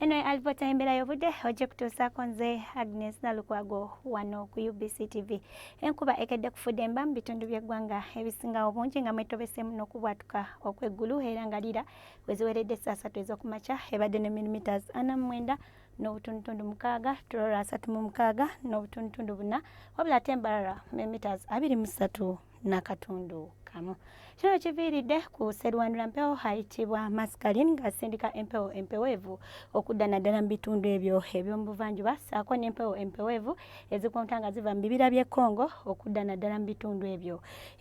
eno alipota embera y'obudde ojja kutuusaako nze Agnes Nalukwago wano ku UBC TV. Enkuba ekedde kufudde emba mu bitundu by'eggwanga ebisinga obungi nga mwetobeseemu n'okubwatuka okw'eggulu era nga lira we ziweredde saa 3 ez'okumakya ebadde ne millimeters 49 n'obutundutundu 6 tulola 36 n'obutundutundu 4 wabula ate embalala millimeters 23 n'akatundu kamu. Kino kiviiridde ku sserwandula mpewo ayitibwa Mascaline ng'asindika empewo empeweevu okudda naddala mu bitundu ebyo eby'omu buvanjuba ssaako n'empewo empeweevu ezikonta nga ziva mu bibira by'e Congo okudda naddala mu bitundu ebyo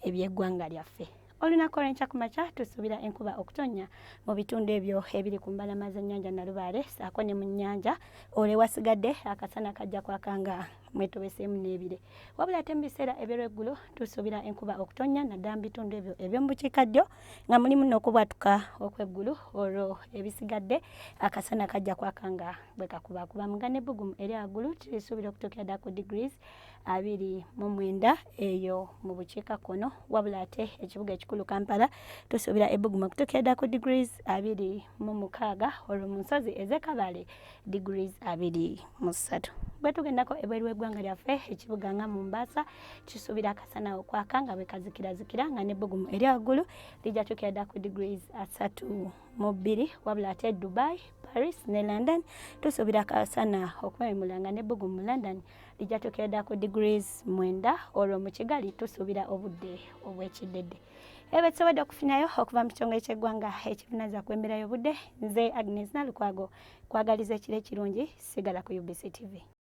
eby'eggwanga lyaffe. Olunaku olw'enkya ku makya tusuubira enkuba okutonnya mu bitundu ebyo ebiri ku mbalama z'ennyanja Nalubaale ssaako ne mu nnyanja olwo ewasigadde akasana kajja kwakanga mwetobeseemu n'ebire. Wabula ate mu biseera eby'olweggulo tusuubira enkuba okutonnya naddala mu bitundu ebyo eby'omu bukiikaddyo nga mulimu n'okubwatuka okw'eggulu olwo ebisigadde akasana kajja kwakanga bwe kakubakuba muga n'ebbugumu eri waggulu tulisuubira okutuukira ddala ku degrees 29 eyo mu bukiikakkono wabula ate ekibuga ekikulu Kampala tusuubira ebbugumu okutuukira ddala ku degrees 26 olwo mu nsozi ez'e Kabale degrees 23. Bwe tugendako ebweru w'eggwanga lyaffe ekibuga nga Mombasa kisuubira akasana okwaka nga bwe kazikirazikira nga n'ebbugumu eri waggulu lijja tuukira ddala ku degrees 32 wabula ate Dubai, Paris ne London tusuubira akasana okwememula nga n'ebbugumu mu London lijja tuukira ddala ku degrees 9 olwo mu Kigali tusuubira obudde obw'ekiddedde. Ebyo tusobodde okufinayo okuva mu kitongole ky'eggwanga ekivunaanyizibwa ku embeera y'obudde nze Agnes Nalukwago kwagaliza ekiro ekirungi sigala ku UBC TV.